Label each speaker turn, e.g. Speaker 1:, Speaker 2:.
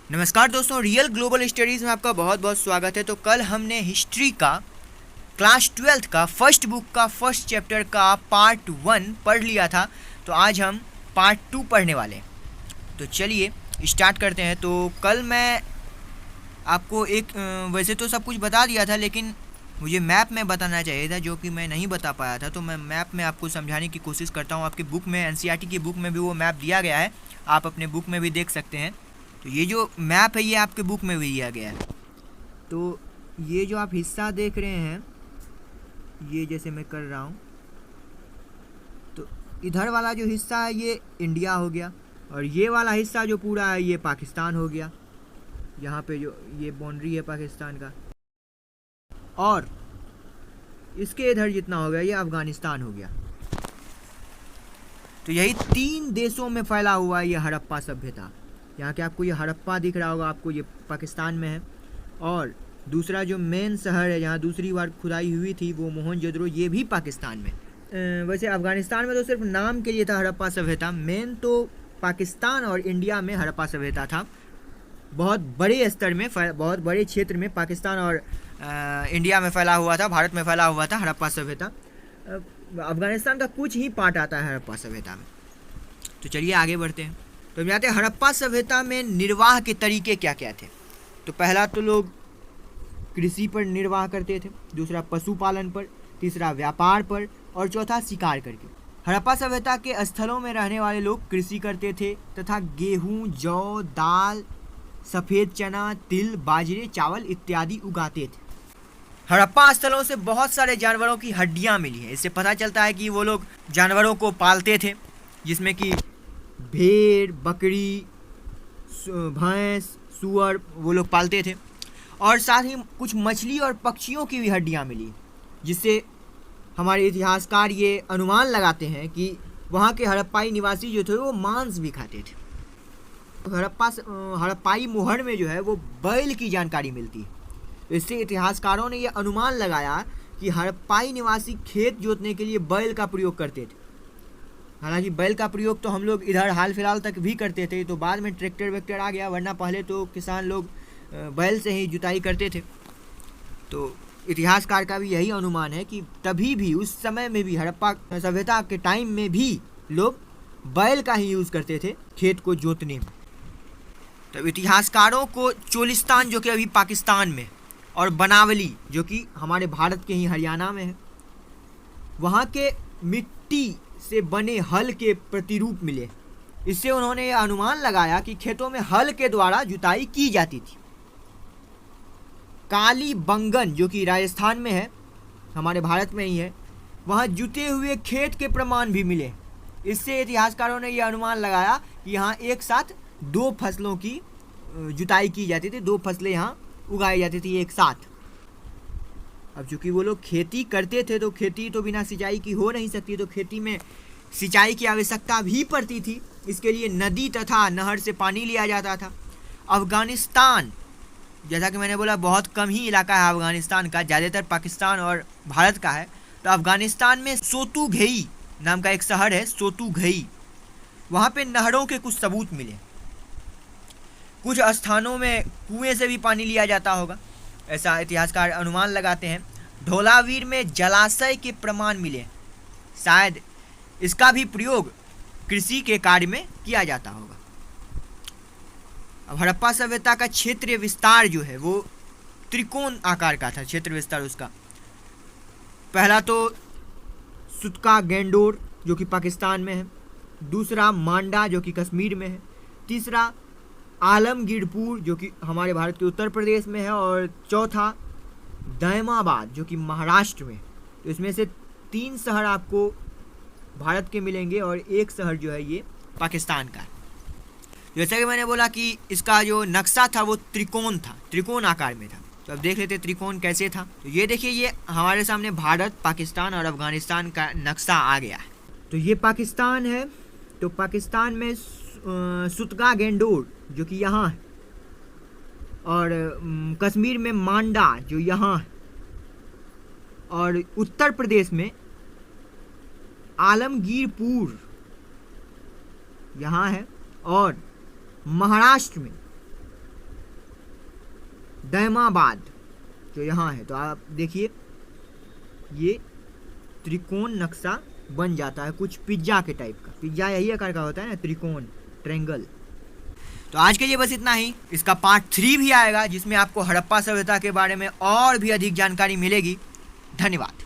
Speaker 1: नमस्कार दोस्तों, real global studies में आपका बहुत बहुत स्वागत है। तो कल हमने हिस्ट्री का क्लास 12th का फर्स्ट बुक का फर्स्ट चैप्टर का पार्ट 1 पढ़ लिया था। तो आज हम पार्ट 2 पढ़ने वाले हैं। तो चलिए स्टार्ट करते हैं। तो कल मैं आपको वैसे तो सब कुछ बता दिया था, लेकिन मुझे मैप में बताना चाहिए था, जो कि मैं नहीं बता पाया था। तो मैं मैप में आपको समझाने की कोशिश करता हूँ। आपकी बुक में, एनसीईआरटी की बुक में भी वो मैप दिया गया है, आप अपने बुक में भी देख सकते हैं। तो ये जो मैप है ये आपके बुक में भी दिया गया है। तो ये जो आप हिस्सा देख रहे हैं, ये जैसे मैं कर रहा हूँ, तो इधर वाला जो हिस्सा है ये इंडिया हो गया, और ये वाला हिस्सा जो पूरा है ये पाकिस्तान हो गया। यहाँ पे जो ये बाउंड्री है पाकिस्तान का, और इसके इधर जितना हो गया ये अफगानिस्तान हो गया। तो यही 3 देशों में फैला हुआ है ये हड़प्पा सभ्यता। यहाँ के आपको ये हड़प्पा दिख रहा होगा, आपको ये पाकिस्तान में है। और दूसरा जो मेन शहर है जहाँ दूसरी बार खुदाई हुई थी वो मोहनजोदड़ो, ये भी पाकिस्तान में। वैसे अफगानिस्तान में तो सिर्फ नाम के लिए था हड़प्पा सभ्यता, मेन तो पाकिस्तान और इंडिया में हड़प्पा सभ्यता था। बहुत बड़े स्तर में, बहुत बड़े क्षेत्र में पाकिस्तान और इंडिया में फैला हुआ था, भारत में फैला हुआ था हड़प्पा सभ्यता। अफगानिस्तान का कुछ ही पार्ट आता है हड़प्पा सभ्यता में। तो चलिए आगे बढ़ते हैं। तो हम जानते हैं हड़प्पा सभ्यता में निर्वाह के तरीके क्या क्या थे। तो पहला तो लोग कृषि पर निर्वाह करते थे, दूसरा पशुपालन पर, तीसरा व्यापार पर, और चौथा शिकार करके। हड़प्पा सभ्यता के स्थलों में रहने वाले लोग कृषि करते थे तथा गेहूं, जौ, दाल, सफ़ेद चना, तिल, बाजरे, चावल इत्यादि उगाते थे। हड़प्पा स्थलों से बहुत सारे जानवरों की हड्डियां मिली हैं। इससे पता चलता है कि वो लोग जानवरों को पालते थे, जिसमें कि भेड़, बकरी, भैंस, सूअर वो लोग पालते थे। और साथ ही कुछ मछली और पक्षियों की भी हड्डियां मिली, जिससे हमारे इतिहासकार ये अनुमान लगाते हैं कि वहाँ के हड़प्पाई निवासी जो थे वो मांस भी खाते थे। हड़प्पाई मोहर में जो है वो बैल की जानकारी मिलती है। तो इससे इतिहासकारों ने यह अनुमान लगाया कि हड़प्पाई निवासी खेत जोतने के लिए बैल का प्रयोग करते थे। हालांकि बैल का प्रयोग तो हम लोग इधर हाल फिलहाल तक भी करते थे, तो बाद में ट्रैक्टर वैक्टर आ गया, वरना पहले तो किसान लोग बैल से ही जुताई करते थे। तो इतिहासकार का भी यही अनुमान है कि तभी भी, उस समय में भी, हड़प्पा सभ्यता के टाइम में भी लोग बैल का ही यूज़ करते थे खेत को जोतने में। तो इतिहासकारों को चोलिस्तान जो कि अभी पाकिस्तान में, और बनावली जो कि हमारे भारत के ही हरियाणा में है, वहाँ के मिट्टी से बने हल के प्रतिरूप मिले। इससे उन्होंने यह अनुमान लगाया कि खेतों में हल के द्वारा जुताई की जाती थी। काली बंगन जो कि राजस्थान में है, हमारे भारत में ही है, वहाँ जुते हुए खेत के प्रमाण भी मिले। इससे इतिहासकारों ने यह अनुमान लगाया कि यहाँ एक साथ 2 फसलों की जुताई की जाती थी, 2 फसलें यहाँ उगाई जाती थी एक साथ। अब चूँकि वो लोग खेती करते थे, तो खेती तो बिना सिंचाई की हो नहीं सकती, तो खेती में सिंचाई की आवश्यकता भी पड़ती थी। इसके लिए नदी तथा नहर से पानी लिया जाता था। अफ़गानिस्तान, जैसा कि मैंने बोला, बहुत कम ही इलाका है अफ़गानिस्तान का, ज़्यादातर पाकिस्तान और भारत का है। तो अफ़गानिस्तान में सोतुघई नाम का एक शहर है, सोतुघई। वहाँ पे नहरों के कुछ सबूत मिले। कुछ स्थानों में कुएं से भी पानी लिया जाता होगा, ऐसा इतिहासकार अनुमान लगाते हैं। धौलावीर में जलाशय के प्रमाण मिले, शायद इसका भी प्रयोग कृषि के कार्य में किया जाता होगा। अब हड़प्पा सभ्यता का क्षेत्रीय विस्तार जो है वो त्रिकोण आकार का था, क्षेत्र विस्तार उसका। पहला तो सुतका गेंडोर जो कि पाकिस्तान में है, दूसरा मांडा जो कि कश्मीर में है, तीसरा आलमगीरपुर जो कि हमारे भारत के उत्तर प्रदेश में है, और चौथा दैमाबाद जो कि महाराष्ट्र में। तो इसमें से 3 शहर आपको भारत के मिलेंगे और 1 शहर जो है ये पाकिस्तान का है। जैसा कि मैंने बोला कि इसका जो नक्शा था वो त्रिकोण था, त्रिकोण आकार में था। तो अब देख लेते त्रिकोण कैसे था। तो ये देखिए, ये हमारे सामने भारत, पाकिस्तान और अफगानिस्तान का नक्शा आ गया है। तो ये पाकिस्तान है। तो पाकिस्तान में सुतगा गेंडोर जो कि यहाँ है, और कश्मीर में मांडा जो यहाँ है, और उत्तर प्रदेश में आलमगीरपुर यहाँ है, और महाराष्ट्र में दैमाबाद जो यहाँ है। तो आप देखिए ये त्रिकोण नक्शा बन जाता है कुछ पिज्जा के टाइप का। पिज्जा यही आकार का होता है ना, त्रिकोण, ट्रायंगल। तो आज के लिए बस इतना ही। इसका पार्ट 3 भी आएगा जिसमें आपको हड़प्पा सभ्यता के बारे में और भी अधिक जानकारी मिलेगी। धन्यवाद।